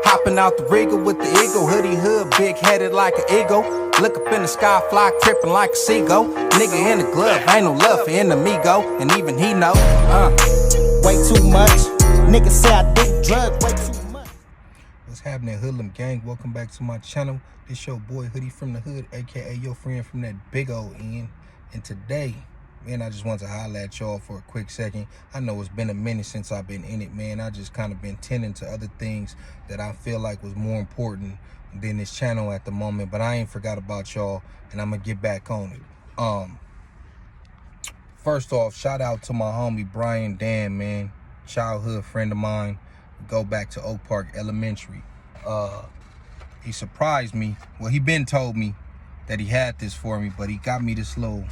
Hopping out the Regal with the eagle, hoodie hood, big headed like an eagle. Look up in the sky, fly tripping like a seagull. Nigga in the glove, ain't no love for enemigo, and even he know. Way too much. Niggas say I do drugs way too much. What's happening, Hoodlum gang? Welcome back to my channel. This your boy Hoodie from the Hood, aka your friend from that big old end. And today, man, I just wanted to holler at y'all for a quick second. I know it's been a minute since I've been in it, man. I just kind of been tending to other things that I feel like was more important than this channel at the moment. But I ain't forgot about y'all, and I'm gonna get back on it. First off, shout out to my homie Brian Dan, man. Childhood friend of mine. Go back to Oak Park Elementary. He surprised me. Well, he been told me that he had this for me, but he got me this little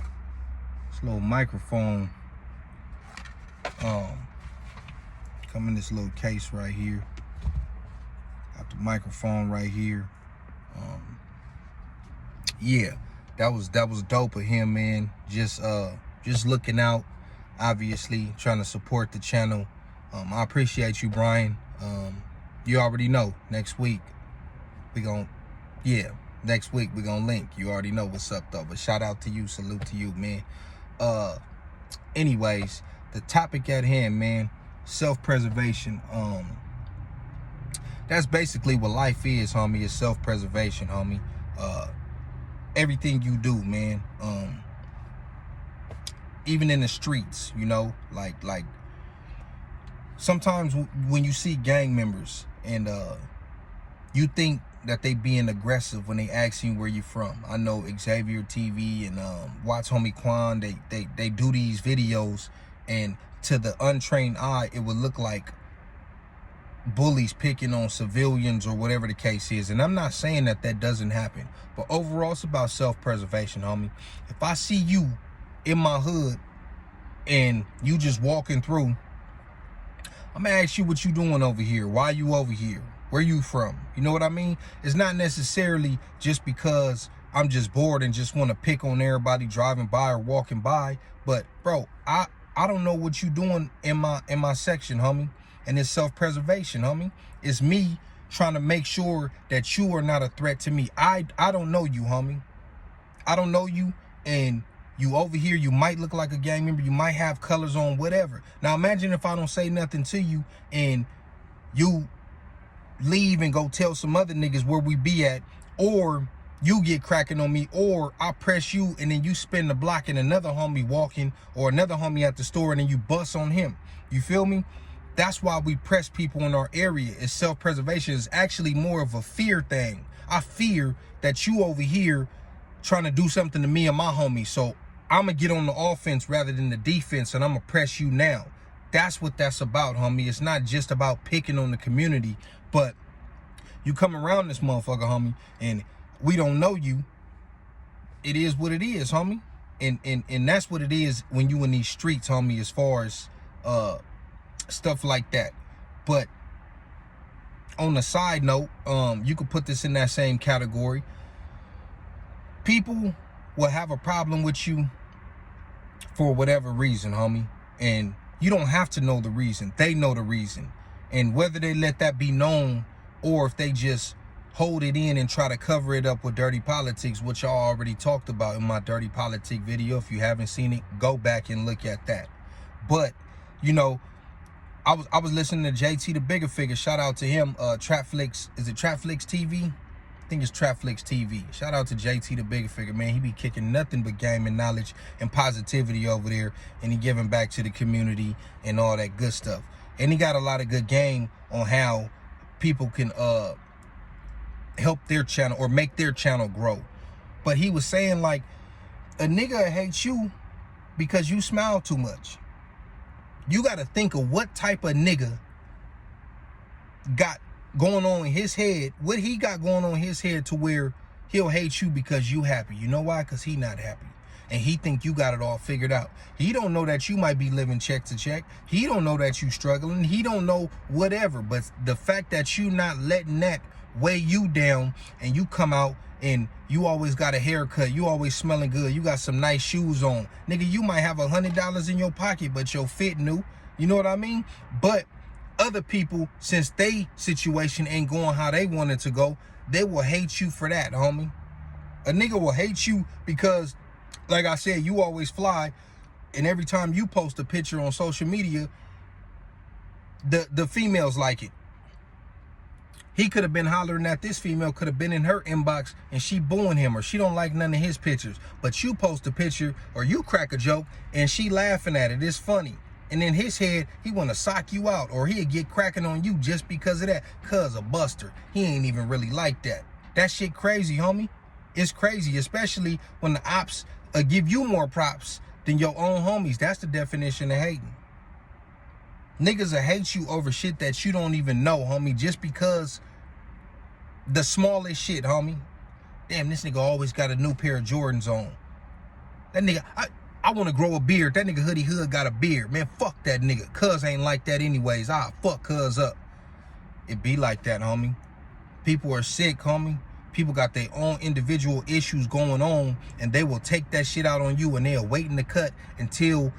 microphone. Come in this little case right here. Got the microphone right here. Yeah, that was dope of him, man. Just looking out, obviously trying to support the channel. I appreciate you, Brian. You already know next week we gonna link. You already know what's up though. But shout out to you, salute to you, man. Anyways, the topic at hand, man, self-preservation. That's basically what life is, homie. Is self-preservation, homie. Everything you do, man. Even in the streets, you know, like sometimes when you see gang members and you think that they being aggressive when they ask you where you from. I know Xavier TV and Watch Homie Quan, they do these videos, and to the untrained eye it would look like bullies picking on civilians or whatever the case is. And I'm not saying that doesn't happen, but overall it's about self-preservation, homie. If I see you in my hood and you just walking through, I'm gonna ask you what you doing over here. Why you over here? Where you from? You know what I mean? It's not necessarily just because I'm just bored and just want to pick on everybody driving by or walking by. But bro, I don't know what you doing in my section, homie. And it's self-preservation, homie. It's me trying to make sure that you are not a threat to me. I don't know you, homie. I don't know you, and you over here, you might look like a gang member, you might have colors on, whatever. Now imagine if I don't say nothing to you and you leave and go tell some other niggas where we be at, or you get cracking on me, or I press you and then you spin the block and another homie walking or another homie at the store and then you bust on him. You feel me? That's why we press people in our area. It's self-preservation. It's actually more of a fear thing. I fear that you over here trying to do something to me and my homie, so I'm gonna get on the offense rather than the defense, and I'm gonna press you now. That's what that's about, homie. It's not just about picking on the community, but you come around this motherfucker, homie, and we don't know you. It is what it is, homie. And that's what it is when you in these streets, homie, as far as stuff like that. But on the side note, you could put this in that same category. People will have a problem with you for whatever reason, homie, and you don't have to know the reason. They know the reason, and whether they let that be known or if they just hold it in and try to cover it up with dirty politics, which y'all already talked about in my dirty politic video. If you haven't seen it, go back and look at that. But you know, I was listening to JT the Bigger Figure. Shout out to him. Trapflix, is it Trapflix TV? I think it's Trapflix TV. Shout out to JT the Bigger Figure, man. He be kicking nothing but game and knowledge and positivity over there, and he giving back to the community and all that good stuff. And he got a lot of good game on how people can help their channel or make their channel grow. But he was saying, like, a nigga hates you because you smile too much. You got to think of what type of nigga got going on in his head, what he got going on in his head to where he'll hate you because you happy. You know why? Because he not happy, and he think you got it all figured out. He don't know that you might be living check to check. He don't know that you struggling. He don't know whatever. But the fact that you not letting that weigh you down, and you come out and you always got a haircut, you always smelling good, you got some nice shoes on, nigga, you might have $100 in your pocket, but your fit new. You know what I mean? But other people, since they situation ain't going how they want it to go, they will hate you for that, homie. A nigga will hate you because, like I said, you always fly, and every time you post a picture on social media, the females like it. He could have been hollering at this female, could have been in her inbox, and she booing him, or she don't like none of his pictures. But you post a picture, or you crack a joke, and she laughing at it. It's funny. And in his head, he want to sock you out, or he'll get cracking on you just because of that. Cuz a buster. He ain't even really like that. That shit crazy, homie. It's crazy, especially when the ops give you more props than your own homies. That's the definition of hating. Niggas will hate you over shit that you don't even know, homie, just because the smallest shit, homie. Damn, this nigga always got a new pair of Jordans on. That nigga, I want to grow a beard. That nigga Hoodie Hood got a beard. Man, fuck that nigga. Cuz ain't like that anyways. I'll fuck cuz up. It be like that, homie. People are sick, homie. People got their own individual issues going on, and they will take that shit out on you, and they'll wait in the cut until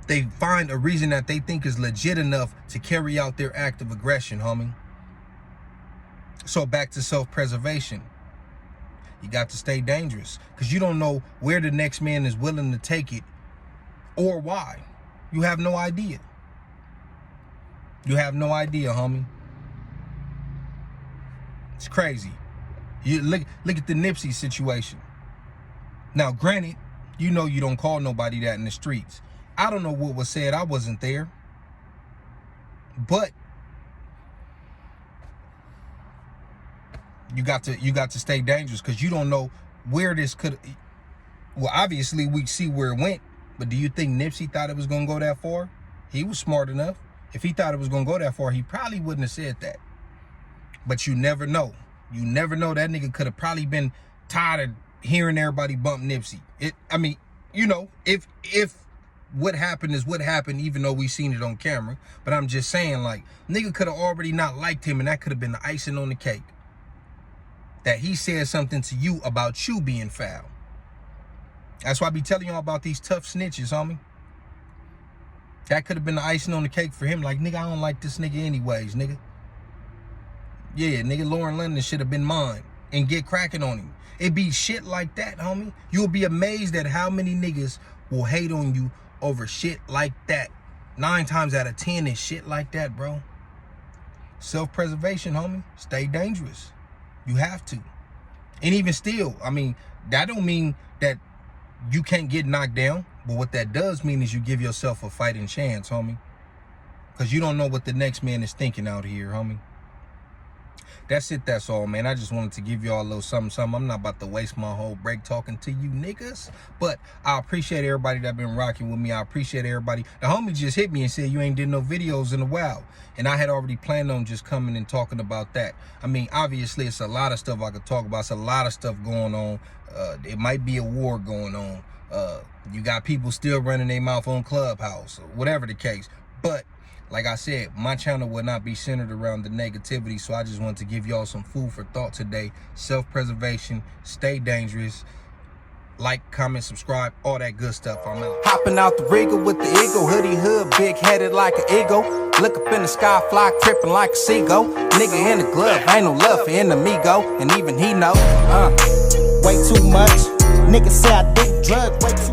they find a reason that they think is legit enough to carry out their act of aggression, homie. So back to self-preservation. You got to stay dangerous, because you don't know where the next man is willing to take it or why. You have no idea. You have no idea, homie. It's crazy. You look at the Nipsey situation. Now, granted, you know you don't call nobody that in the streets. I don't know what was said. I wasn't there. But you got to stay dangerous, because you don't know where this could. Well, obviously we see where it went, but do you think Nipsey thought it was gonna go that far? He was smart enough. If he thought it was gonna go that far, he probably wouldn't have said that. But you never know. You never know. That nigga could have probably been tired of hearing everybody bump Nipsey. I mean, you know, if what happened is what happened, even though we seen it on camera. But I'm just saying, like, nigga could have already not liked him, and that could have been the icing on the cake. That he said something to you about you being foul. That's why I be telling y'all about these tough snitches, homie. That could have been the icing on the cake for him. Like, nigga, I don't like this nigga anyways, nigga. Yeah, nigga, Lauren London should have been mine, and get cracking on him. It be shit like that, homie. You'll be amazed at how many niggas will hate on you over shit like that. 9 times out of 10 is shit like that, bro. Self-preservation, homie. Stay dangerous. You have to. And even still, I mean, that don't mean that you can't get knocked down. But what that does mean is you give yourself a fighting chance, homie. Because you don't know what the next man is thinking out here, homie. That's it, that's all, man. I just wanted to give y'all a little something. I'm not about to waste my whole break talking to you niggas. But I appreciate everybody that been rocking with me. I appreciate everybody. The homie just hit me and said you ain't did no videos in a while. And I had already planned on just coming and talking about that. I mean, obviously, it's a lot of stuff I could talk about. It's a lot of stuff going on. It might be a war going on. You got people still running their mouth on Clubhouse, or whatever the case. But like I said, my channel will not be centered around the negativity, so I just want to give y'all some food for thought today. Self-preservation, stay dangerous, like, comment, subscribe, all that good stuff. I'm out. Hopping out the Regal with the Eagle, Hoodie Hood, big headed like an eagle. Look up in the sky, fly tripping like a seagull. Nigga in the glove, ain't no love for Enemigo, and even he know. Way too much. Niggas say I dig drugs. Way too